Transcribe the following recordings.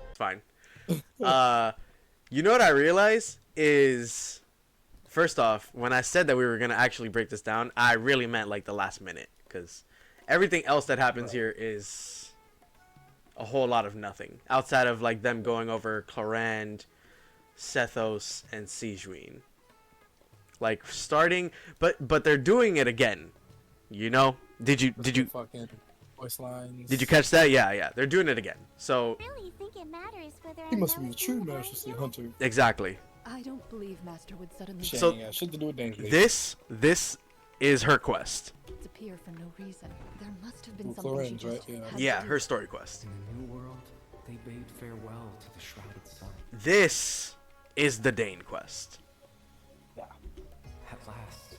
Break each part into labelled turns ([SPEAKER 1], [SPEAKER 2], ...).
[SPEAKER 1] It's fine. You know what I realize is, first off, when I said that we were gonna actually break this down, I really meant like the last minute, because everything else that happens here is a whole lot of nothing outside of like them going over Clorand, Sethos, and Sejuin. Like starting, but they're doing it again. You know? Did you
[SPEAKER 2] fucking voice lines?
[SPEAKER 1] did you catch that? Yeah. They're doing it again. So
[SPEAKER 3] Really think it matters whether
[SPEAKER 2] He must be a true Master Hunter.
[SPEAKER 1] exactly.
[SPEAKER 4] I don't believe Master would suddenly
[SPEAKER 2] Shit,
[SPEAKER 1] So,
[SPEAKER 2] ain't got shit to do with Danger.
[SPEAKER 1] This is her quest.
[SPEAKER 4] disappear for no reason. There must have been
[SPEAKER 2] Well,
[SPEAKER 4] something she
[SPEAKER 2] Florence, right?
[SPEAKER 4] just
[SPEAKER 2] Yeah.
[SPEAKER 4] had to
[SPEAKER 1] Yeah,
[SPEAKER 4] do.
[SPEAKER 1] her story quest.
[SPEAKER 5] In the new world, they bade farewell to the shrouded sun.
[SPEAKER 1] This is the Dane quest.
[SPEAKER 5] At last,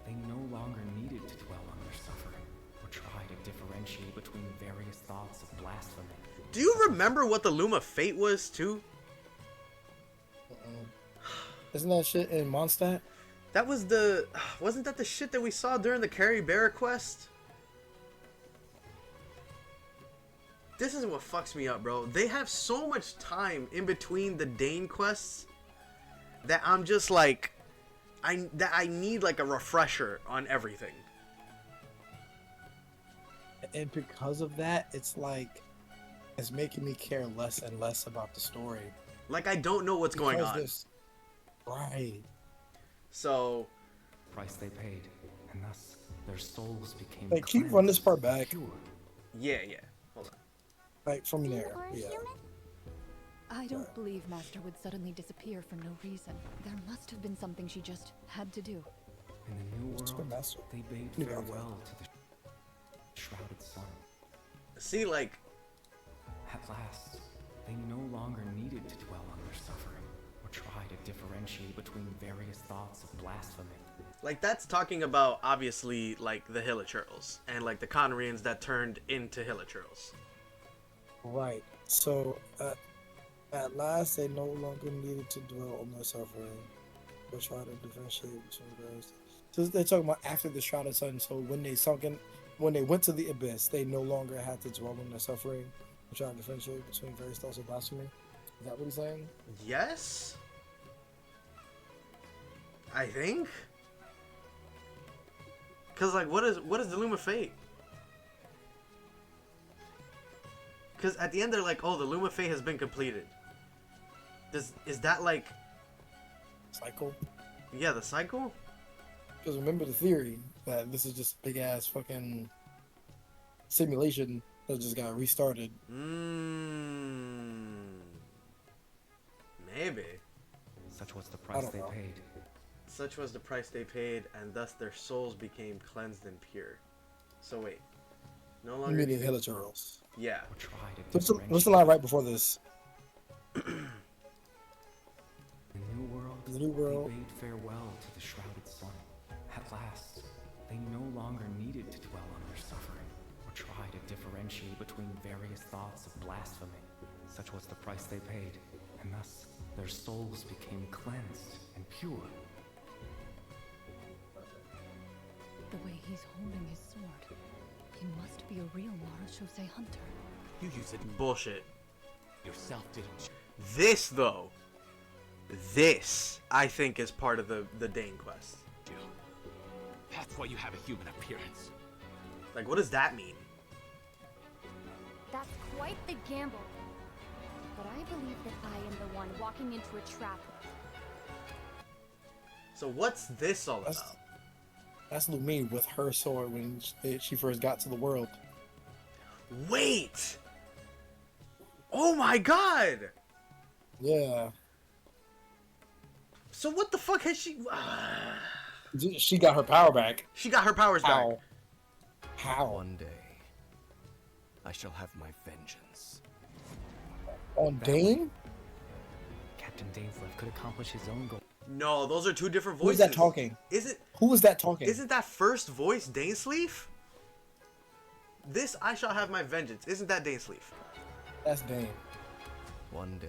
[SPEAKER 5] they no longer needed to dwell on their suffering, or try to differentiate between various thoughts of blasphemy.
[SPEAKER 1] Do you remember what the Luma Fate was too?
[SPEAKER 2] Isn't that shit in Mondstadt?
[SPEAKER 1] That was wasn't that the shit that we saw during the Carrie Bear quest? This is what fucks me up, bro. They have so much time in between the Dane quests that I'm just like, I need like a refresher on everything.
[SPEAKER 2] And because of that, it's like, it's making me care less and less about the story.
[SPEAKER 1] Like I don't know what's going on.
[SPEAKER 2] Right.
[SPEAKER 1] So,
[SPEAKER 5] Price they paid, and thus their souls became.
[SPEAKER 2] Like, can you run this part back?
[SPEAKER 5] pure.
[SPEAKER 1] yeah. Hold on.
[SPEAKER 2] Like, from there.
[SPEAKER 3] Or a
[SPEAKER 2] Yeah.
[SPEAKER 3] human?
[SPEAKER 4] I don't believe Master would suddenly disappear for no reason. There must have been something she just had to do.
[SPEAKER 5] In the new
[SPEAKER 2] It's good,
[SPEAKER 5] world,
[SPEAKER 2] Master.
[SPEAKER 5] they bade
[SPEAKER 2] New
[SPEAKER 5] farewell to the shrouded sun.
[SPEAKER 1] See, like,
[SPEAKER 5] At last, they no longer needed to dwell on their suffering, or try to differentiate between various thoughts of blasphemy.
[SPEAKER 1] that's talking about obviously like the Hilichurls and like the Conrians that turned into Hilichurls.
[SPEAKER 2] Right. So, at last, they no longer needed to dwell on their suffering, or try to differentiate between various. So they're talking about after the Shrouded Sun. So when they went to the abyss, they no longer had to dwell on their suffering, or try to differentiate between various thoughts of blasphemy. Is that what he's saying?
[SPEAKER 1] Yes, I think. Cause like, what is the Luma Fate? Cause at the end they're like, oh, the Luma Fate has been completed. Is that like,
[SPEAKER 2] Cycle.
[SPEAKER 1] yeah, the cycle?
[SPEAKER 2] Because remember the theory that this is just a big ass fucking simulation that just got restarted.
[SPEAKER 1] Maybe.
[SPEAKER 5] Such was the
[SPEAKER 2] I
[SPEAKER 5] price
[SPEAKER 2] don't
[SPEAKER 5] they
[SPEAKER 2] know.
[SPEAKER 5] paid.
[SPEAKER 1] Such was the price they paid, and thus their souls became cleansed and pure. So wait, no longer.
[SPEAKER 2] Meaning Hilichurls.
[SPEAKER 1] Yeah.
[SPEAKER 5] Or try to
[SPEAKER 2] What's
[SPEAKER 5] differentiate.
[SPEAKER 2] the line right before this?
[SPEAKER 5] In the new world,
[SPEAKER 2] The new world.
[SPEAKER 5] they bade farewell to the shrouded sun. At last, they no longer needed to dwell on their suffering, or try to differentiate between various thoughts of blasphemy. Such was the price they paid, and thus their souls became cleansed and pure.
[SPEAKER 4] The way he's holding his sword, he must be a real Marashose hunter.
[SPEAKER 6] You use it
[SPEAKER 1] Bullshit.
[SPEAKER 6] yourself, didn't you?
[SPEAKER 1] This though, this I think is part of the Dane quest.
[SPEAKER 6] That's why you have a human appearance.
[SPEAKER 1] Like, what does that mean?
[SPEAKER 3] That's quite the gamble. But I believe that I am the one walking into a trap.
[SPEAKER 1] So what's this all
[SPEAKER 2] That's-
[SPEAKER 1] about?
[SPEAKER 2] That's Lumine with her sword when she first got to the world.
[SPEAKER 1] Wait! Oh my god!
[SPEAKER 2] Yeah.
[SPEAKER 1] So what the fuck has she?
[SPEAKER 2] She got her power back.
[SPEAKER 1] She got her powers back.
[SPEAKER 2] How? How?
[SPEAKER 6] One day, I shall have my vengeance.
[SPEAKER 2] On Dane?
[SPEAKER 5] Captain Dainsleif could accomplish his own goal.
[SPEAKER 1] No, those are two different
[SPEAKER 2] Who is
[SPEAKER 1] voices.
[SPEAKER 2] that talking?
[SPEAKER 1] Is it?
[SPEAKER 2] Who is that talking?
[SPEAKER 1] Isn't that first voice Dainsleif? This I shall have my vengeance. Isn't that Dainsleif?
[SPEAKER 2] That's Dane.
[SPEAKER 6] One day,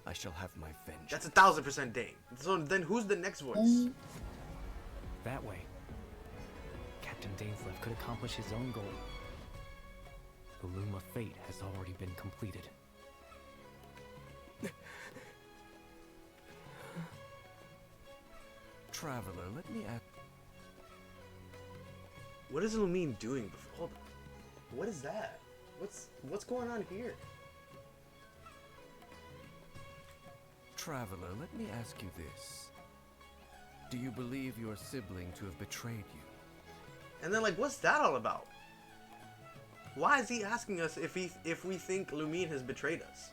[SPEAKER 6] I shall have my vengeance.
[SPEAKER 1] That's 1000% Dane. So then who's the next voice?
[SPEAKER 5] That way, Captain Dainsleif could accomplish his own goal. The Loom of Fate has already been completed.
[SPEAKER 6] Traveler, let me ask.
[SPEAKER 1] What is Lumine doing before? Hold on. What is that? What's going on here?
[SPEAKER 6] Traveler, let me ask you this. Do you believe your sibling to have betrayed you?
[SPEAKER 1] And then, like, what's that all about? Why is he asking us if we think Lumine has betrayed us?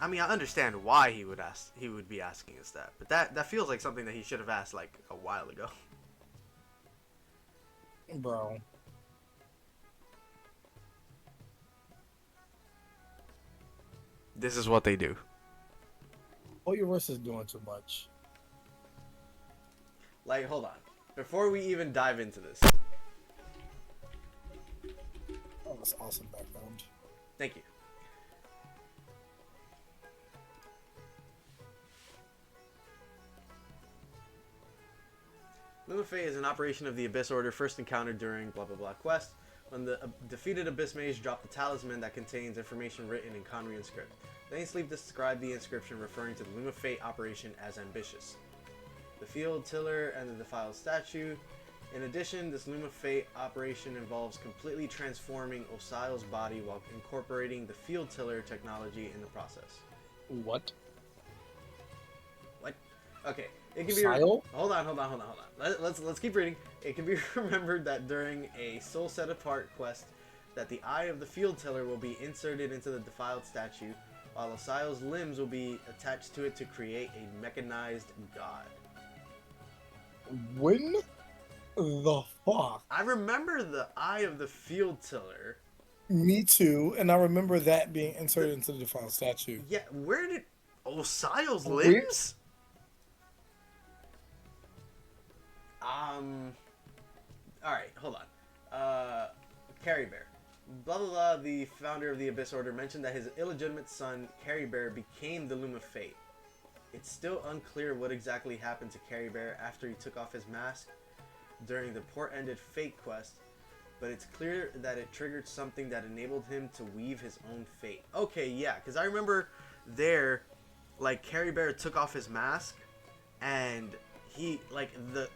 [SPEAKER 1] I mean, I understand why he would be asking us that, but that feels like something that he should have asked like a while ago.
[SPEAKER 2] Bro.
[SPEAKER 1] This is what they do.
[SPEAKER 2] All your verse is doing too much.
[SPEAKER 1] Like, hold on. Before we even dive into this.
[SPEAKER 2] Oh, that's awesome background.
[SPEAKER 1] Thank you. Lumine is an operation of the Abyss Order first encountered during blah blah blah quest, when the defeated Abyss Mage dropped the talisman that contains information written in Conrian script. Dainsleif described the inscription referring to the Lumine operation as ambitious. The Field Tiller and the Defiled Statue. In addition, this Lumine operation involves completely transforming Osial's body while incorporating the Field Tiller technology in the process.
[SPEAKER 2] What?
[SPEAKER 1] What? Okay. It can be hold on. Let's keep reading. It can be remembered that during a soul set apart quest, that the eye of the Field Tiller will be inserted into the defiled statue, while Osial's limbs will be attached to it to create a mechanized god.
[SPEAKER 2] When the fuck?
[SPEAKER 1] I remember the eye of the Field Tiller.
[SPEAKER 2] Me too, and I remember that being inserted into the defiled statue.
[SPEAKER 1] Yeah, where did Osial's limbs? Alright, hold on. Carrie Bear. Blah blah blah, the founder of the Abyss Order mentioned that his illegitimate son, Carrie Bear, became the Loom of Fate. It's still unclear what exactly happened to Carrie Bear after he took off his mask during the port-ended Fate quest, but it's clear that it triggered something that enabled him to weave his own fate. Okay, yeah, because I remember there, like, Carrie Bear took off his mask, and he, like, the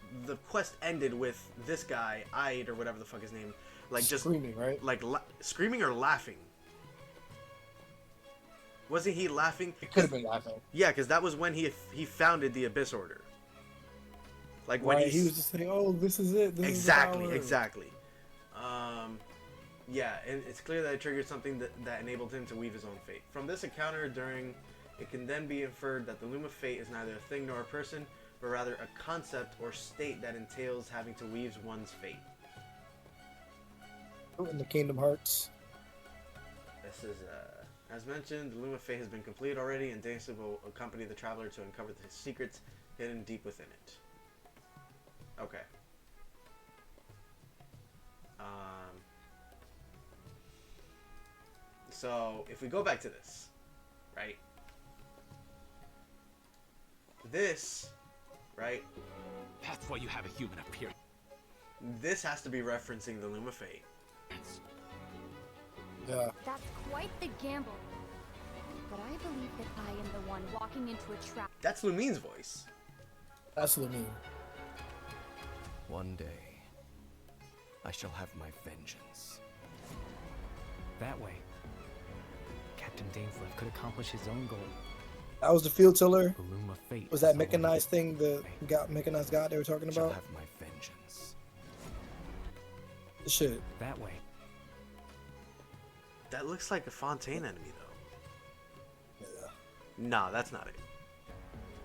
[SPEAKER 1] quest ended with this guy, Ide, or whatever the fuck his name, like, just
[SPEAKER 2] screaming, right?
[SPEAKER 1] Like, screaming or laughing? Wasn't he laughing?
[SPEAKER 2] It could have been laughing.
[SPEAKER 1] Yeah, because that was when he founded the Abyss Order. Like, when
[SPEAKER 2] he was just saying, "Oh, this is it." This
[SPEAKER 1] exactly,
[SPEAKER 2] is the power.
[SPEAKER 1] exactly. Yeah, and it's clear that it triggered something that enabled him to weave his own fate. From this encounter, it can then be inferred that the Loom of Fate is neither a thing nor a person, but rather a concept or state that entails having to weave one's fate.
[SPEAKER 2] In the Kingdom Hearts.
[SPEAKER 1] This is, as mentioned, the Loom of Fate has been completed already, and Dainsleif will accompany the traveler to uncover the secrets hidden deep within it. Okay. So, if we go back to this, right? This, right?
[SPEAKER 7] That's why you have a human appearance.
[SPEAKER 1] This has to be referencing the Loom of Fate.
[SPEAKER 2] Yeah.
[SPEAKER 3] That's quite the gamble. But I believe that I am the one walking into a trap.
[SPEAKER 1] That's Lumine's voice.
[SPEAKER 2] That's Lumine.
[SPEAKER 6] One day, I shall have my vengeance.
[SPEAKER 5] That way, Captain Dainsleif could accomplish his own goal.
[SPEAKER 2] That was the Field Tiller.
[SPEAKER 5] The Loom of Fate.
[SPEAKER 2] Was that mechanized thing, the mechanized god they were talking
[SPEAKER 6] Shall
[SPEAKER 2] about?
[SPEAKER 6] have my vengeance.
[SPEAKER 2] Shit.
[SPEAKER 5] That way.
[SPEAKER 1] That looks like a Fontaine enemy, though.
[SPEAKER 2] Yeah.
[SPEAKER 1] Nah, that's not it.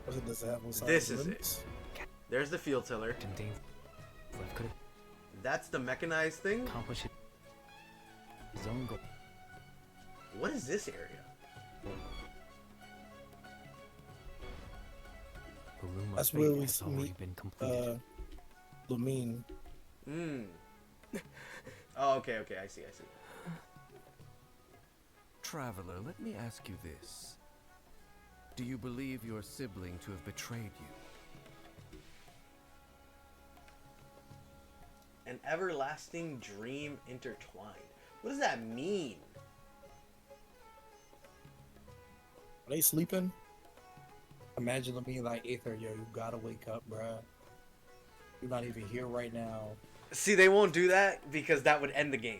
[SPEAKER 2] What does it have on side
[SPEAKER 1] This
[SPEAKER 2] of the
[SPEAKER 1] is
[SPEAKER 2] limbs?
[SPEAKER 1] it. There's the Field Tiller.
[SPEAKER 5] Captain Dainsleif could
[SPEAKER 1] That's the mechanized thing.
[SPEAKER 5] accomplish his own goal.
[SPEAKER 1] What is this area?
[SPEAKER 5] The Loom of
[SPEAKER 2] That's
[SPEAKER 5] Fate
[SPEAKER 2] where we
[SPEAKER 5] has already
[SPEAKER 2] meet,
[SPEAKER 5] been completed.
[SPEAKER 2] Lumine.
[SPEAKER 1] Oh, okay, I see.
[SPEAKER 6] Traveler, let me ask you this. Do you believe your sibling to have betrayed you?
[SPEAKER 1] An everlasting dream intertwined. What does that mean?
[SPEAKER 2] Are they sleeping? Imagine them being like, Aether, yo, you gotta wake up, bruh. You're not even here right now.
[SPEAKER 1] See, they won't do that because that would end the game.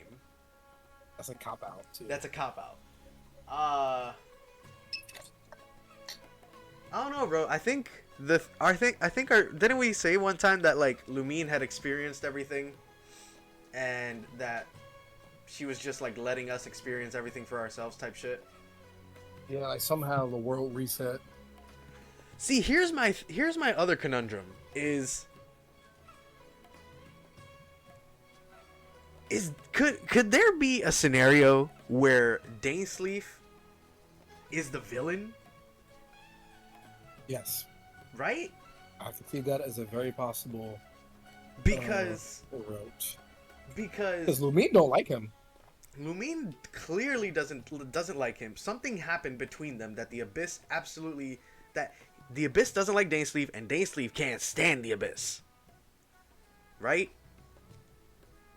[SPEAKER 2] That's a cop out too.
[SPEAKER 1] That's a cop out. I don't know, bro. I think didn't we say one time that like Lumine had experienced everything, and that she was just like letting us experience everything for ourselves type shit.
[SPEAKER 2] Yeah, like somehow the world reset.
[SPEAKER 1] See, here's my other conundrum could there be a scenario where Dainsleif is the villain?
[SPEAKER 2] Yes,
[SPEAKER 1] Right?
[SPEAKER 2] I can see that as a very possible
[SPEAKER 1] Because
[SPEAKER 2] route.
[SPEAKER 1] because
[SPEAKER 2] Because Lumine don't like him.
[SPEAKER 1] Lumine clearly doesn't like him. Something happened between them that the Abyss doesn't like Dainsleif, and Dainsleif can't stand the Abyss. Right?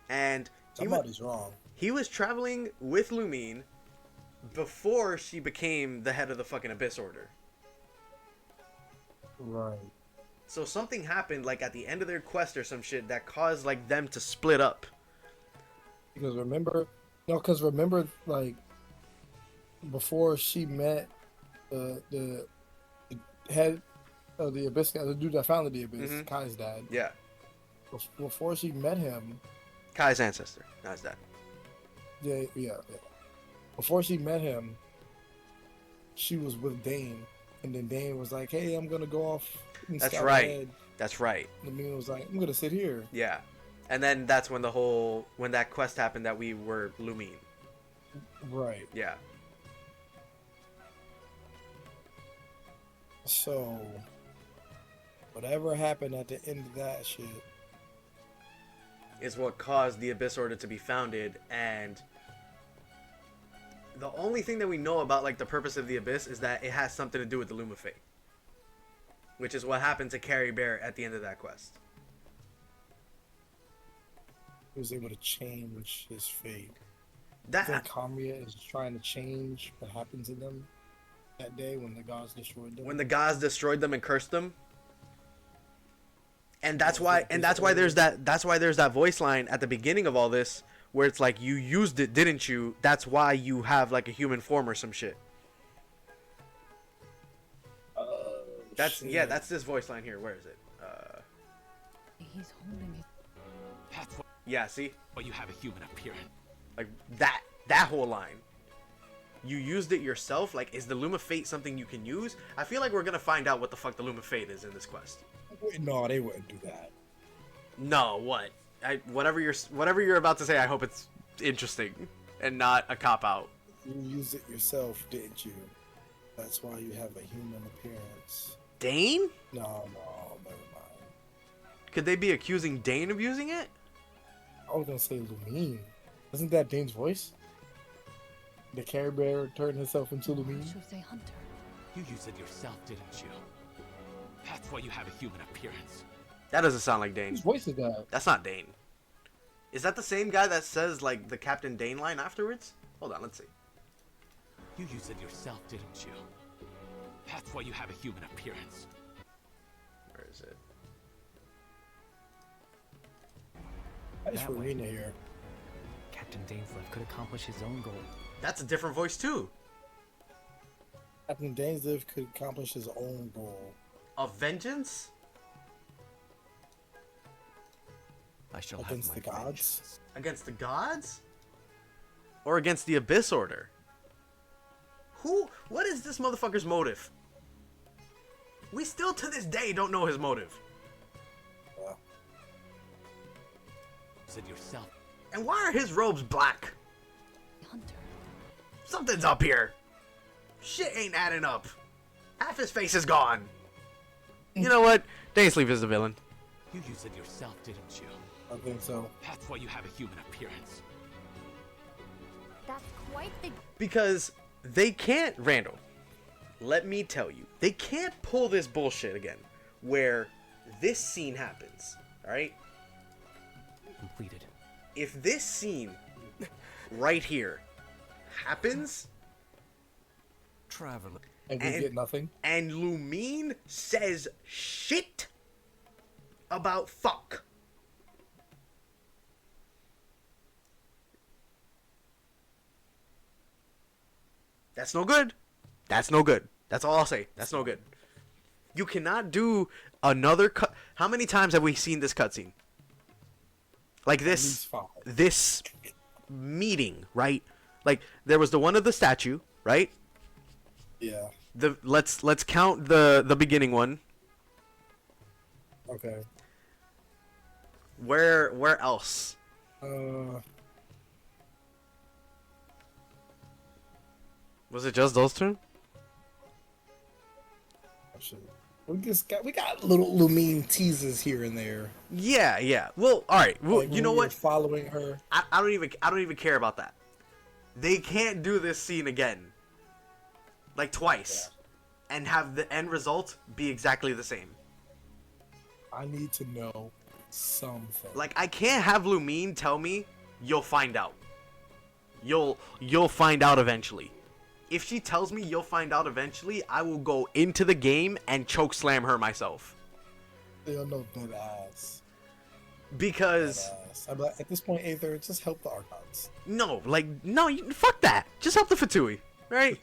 [SPEAKER 1] And
[SPEAKER 2] Somebody's wrong.
[SPEAKER 1] he was traveling with Lumine before she became the head of the fucking Abyss Order.
[SPEAKER 2] Right.
[SPEAKER 1] So something happened like at the end of their quest or some shit that caused like them to split up.
[SPEAKER 2] Because remember, like before she met the head of the Abyss, the dude that founded the Abyss,
[SPEAKER 1] Mhm.
[SPEAKER 2] Kai's dad.
[SPEAKER 1] Yeah.
[SPEAKER 2] Before she met him,
[SPEAKER 1] Kai's ancestor. Not his dad.
[SPEAKER 2] yeah. Before she met him, she was with Dane, and then Dane was like, "Hey, I'm gonna go off." And
[SPEAKER 1] That's
[SPEAKER 2] scout
[SPEAKER 1] right.
[SPEAKER 2] ahead.
[SPEAKER 1] That's right.
[SPEAKER 2] And Lumine was like, "I'm gonna sit here."
[SPEAKER 1] Yeah. And then that's when when that quest happened that we were Lumine.
[SPEAKER 2] Right.
[SPEAKER 1] Yeah.
[SPEAKER 2] So, whatever happened at the end of that shit,
[SPEAKER 1] Is what caused the Abyss Order to be founded, and the only thing that we know about like the purpose of the Abyss is that it has something to do with the Lumafey. Which is what happened to Carrie Bear at the end of that quest.
[SPEAKER 2] he was able to change his fate. I
[SPEAKER 1] That
[SPEAKER 2] think Kamiya is trying to change what happened to them that day when the gods destroyed them.
[SPEAKER 1] when the gods destroyed them and cursed them. And that's why there's that voice line at the beginning of all this where it's like, you used it, didn't you? That's why you have like a human form or some shit.
[SPEAKER 2] Shit.
[SPEAKER 1] That's this voice line here. Where is it?
[SPEAKER 4] He's holding it.
[SPEAKER 7] That's
[SPEAKER 1] Yeah, see?
[SPEAKER 7] why you have a human appearance.
[SPEAKER 1] Like that whole line. You used it yourself? Like, is the Luma Fate something you can use? I feel like we're gonna find out what the fuck the Luma Fate is in this quest.
[SPEAKER 2] No, they wouldn't do that.
[SPEAKER 1] No, what? Whatever you're about to say, I hope it's interesting and not a cop out.
[SPEAKER 2] You used it yourself, didn't you? That's why you have a human appearance.
[SPEAKER 1] Dane?
[SPEAKER 2] No, never mind.
[SPEAKER 1] Could they be accusing Dane of using it?
[SPEAKER 2] I was gonna say Lumine. Isn't that Dane's voice? The Care Bear turned himself into Lumine.
[SPEAKER 4] Jose Hunter.
[SPEAKER 7] You used it yourself, didn't you? That's why you have a human appearance.
[SPEAKER 1] That doesn't sound like Dane.
[SPEAKER 2] Whose voice is that?
[SPEAKER 1] That's not Dane. Is that the same guy that says like the Captain Dane line afterwards? Hold on, let's see.
[SPEAKER 7] You used it yourself, didn't you? That's why you have a human appearance.
[SPEAKER 1] Where is it?
[SPEAKER 2] I just
[SPEAKER 5] That way.
[SPEAKER 2] Rena here.
[SPEAKER 5] Captain Dainsleif could accomplish his own goal.
[SPEAKER 1] That's a different voice too.
[SPEAKER 2] Captain Dainsleif could accomplish his own goal.
[SPEAKER 1] Of vengeance?
[SPEAKER 6] I shall
[SPEAKER 2] Against
[SPEAKER 6] have
[SPEAKER 2] the
[SPEAKER 6] my
[SPEAKER 2] gods?
[SPEAKER 6] vengeance.
[SPEAKER 1] Against the gods? Or against the Abyss Order? What is this motherfucker's motive? We still to this day don't know his motive.
[SPEAKER 2] Yeah.
[SPEAKER 7] You used it yourself.
[SPEAKER 1] And why are his robes black?
[SPEAKER 4] Hunter.
[SPEAKER 1] Something's up here. Shit ain't adding up. Half his face is gone. You know what? Dainsleif is the villain.
[SPEAKER 7] You used it yourself, didn't you?
[SPEAKER 2] I think so.
[SPEAKER 7] That's why you have a human appearance.
[SPEAKER 3] That's quite the
[SPEAKER 1] Because they can't, Randall, let me tell you, they can't pull this bullshit again where this scene happens, alright?
[SPEAKER 5] completed.
[SPEAKER 1] If this scene right here happens
[SPEAKER 6] Traveler.
[SPEAKER 2] And we get nothing.
[SPEAKER 1] and Lumine says shit about fuck, that's no good. That's no good. That's all I'll say. That's no good. You cannot do another cut. How many times have we seen this cutscene? Like
[SPEAKER 2] At
[SPEAKER 1] this,
[SPEAKER 2] least 5.
[SPEAKER 1] this meeting, right? Like there was the one of the statue, right?
[SPEAKER 2] Yeah.
[SPEAKER 1] Let's count the beginning one.
[SPEAKER 2] Okay.
[SPEAKER 1] Where else? Was it just those two?
[SPEAKER 2] Shit. We got little Lumine teases here and there.
[SPEAKER 1] Yeah. Well, all right. Well,
[SPEAKER 2] Like
[SPEAKER 1] you know
[SPEAKER 2] when we were
[SPEAKER 1] what?
[SPEAKER 2] Following her.
[SPEAKER 1] I don't even care about that. They can't do this scene again, like twice, and have the end result be exactly the same.
[SPEAKER 2] I need to know something.
[SPEAKER 1] Like I can't have Lumine tell me you'll find out. You'll find out eventually. If she tells me you'll find out eventually, I will go into the game and choke slam her myself.
[SPEAKER 2] They don't know dead ass.
[SPEAKER 1] Because
[SPEAKER 2] Dead ass. I'm like, at this point, Aether, just help the Archons.
[SPEAKER 1] no, fuck that. Just help the Fatui, right?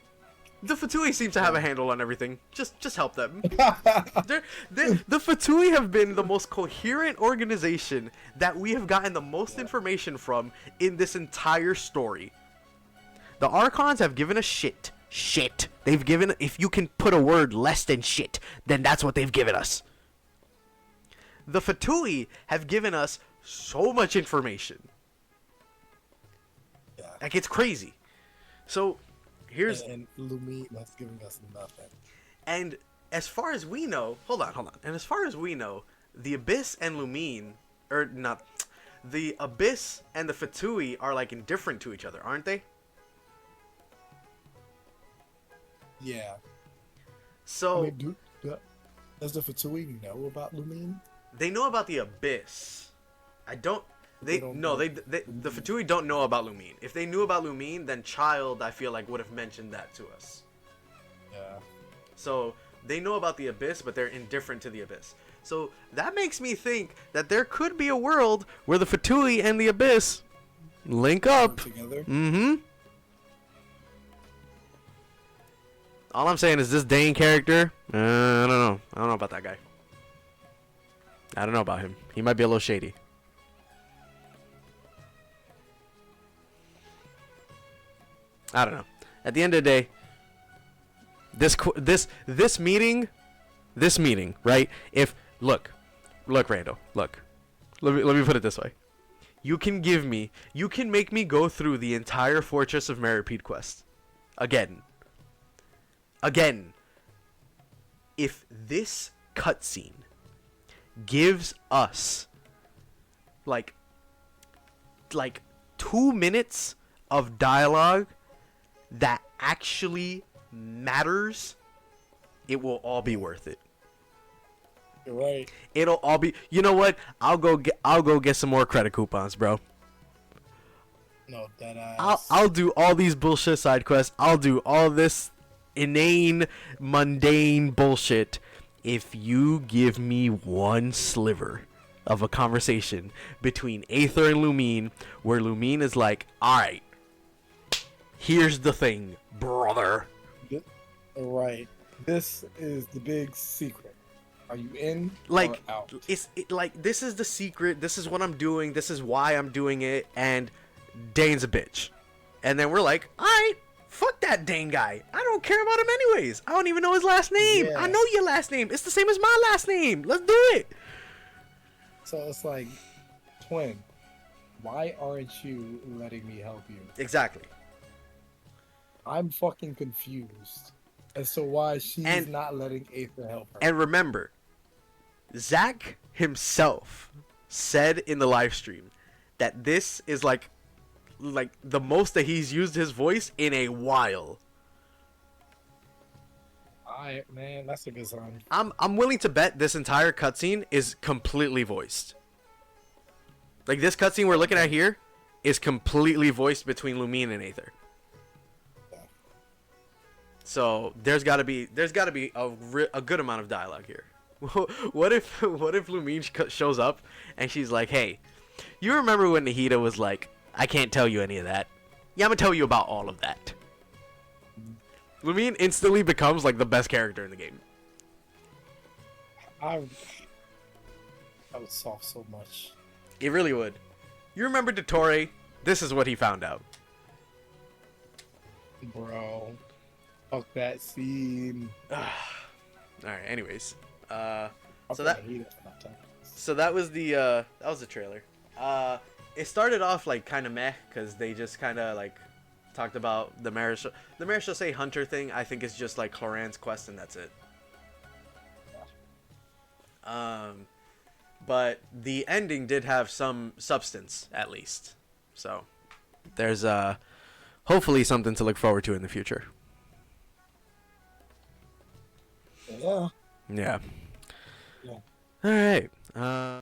[SPEAKER 1] The Fatui seem to have a handle on everything. Just help them. The Fatui have been the most coherent organization that we have gotten the most information from in this entire story. The Archons have given us shit. Shit. They've given, if you can put a word less than shit, then that's what they've given us. The Fatui have given us so much information.
[SPEAKER 2] Yeah.
[SPEAKER 1] Like, it's crazy. So, here's...
[SPEAKER 2] And Lumine that's giving us nothing.
[SPEAKER 1] And as far as we know... Hold on. And as far as we know, the Abyss and Lumine... Or, not... The Abyss and the Fatui are, like, indifferent to each other, aren't they?
[SPEAKER 2] Yeah.
[SPEAKER 1] So...
[SPEAKER 2] I mean, does the Fatui know about Lumine?
[SPEAKER 1] They know about the Abyss. I don't...
[SPEAKER 2] They don't
[SPEAKER 1] No,
[SPEAKER 2] know
[SPEAKER 1] the Fatui don't know about Lumine. If they knew about Lumine, then Child, I feel like, would have mentioned that to us.
[SPEAKER 2] Yeah.
[SPEAKER 1] So, they know about the Abyss, but they're indifferent to the Abyss. So, that makes me think that there could be a world where the Fatui and the Abyss link up.
[SPEAKER 2] Together.
[SPEAKER 1] Mm-hmm. All I'm saying is this Dane character, I don't know. I don't know about that guy. I don't know about him. He might be a little shady. I don't know. At the end of the day, this meeting, right? If look, Randall, look. Let me put it this way. You can make me go through the entire Fortress of Meripede quest again. If this cutscene gives us like 2 minutes of dialogue that actually matters, it will all be worth it.
[SPEAKER 2] You're right.
[SPEAKER 1] It'll all be. You know what? I'll go get some more credit coupons, bro.
[SPEAKER 2] No, that ass.
[SPEAKER 1] I'll do all these bullshit side quests. I'll do all this inane, mundane bullshit if you give me one sliver of a conversation between Aether and Lumine where Lumine is like, alright, here's the thing, brother.
[SPEAKER 2] Right. This is the big secret. Are you in
[SPEAKER 1] Like,
[SPEAKER 2] or out?
[SPEAKER 1] like, this is the secret, this is what I'm doing, this is why I'm doing it, and Dane's a bitch. And then we're like, alright, fuck that Dane guy. I don't care about him anyways. I don't even know his last name.
[SPEAKER 2] Yeah.
[SPEAKER 1] I know your last name. It's the same as my last name. Let's do it.
[SPEAKER 2] So it's like, twin, why aren't you letting me help you?
[SPEAKER 1] Exactly.
[SPEAKER 2] I'm fucking confused as to why she's
[SPEAKER 1] And-
[SPEAKER 2] not letting Aether help her.
[SPEAKER 1] And remember, Zach himself said in the live stream that this is like the most that he's used his voice in a while.
[SPEAKER 2] Man, that's a good sign.
[SPEAKER 1] I'm willing to bet this entire cutscene is completely voiced. Like this cutscene we're looking at here is completely voiced between Lumine and Aether.
[SPEAKER 2] Yeah.
[SPEAKER 1] So there's got to be a good amount of dialogue here. What if Lumine shows up and she's like, "Hey, you remember when Nahida was like, I can't tell you any of that. Yeah, I'm gonna tell you about all of that." Lumine instantly becomes like the best character in the game.
[SPEAKER 2] I would solve so much.
[SPEAKER 1] It really would. You remember Dottore? This is what he found out.
[SPEAKER 2] Bro. Fuck that scene.
[SPEAKER 1] Alright, anyways.
[SPEAKER 2] I
[SPEAKER 1] So that was the trailer. It started off like kind of meh because they just kind of like talked about the Marechaussee Hunter thing. I think it's just like Cloran's quest and that's it. But the ending did have some substance at least. So there's hopefully something to look forward to in the future.
[SPEAKER 2] Yeah.
[SPEAKER 1] Yeah.
[SPEAKER 2] Yeah.
[SPEAKER 1] All right.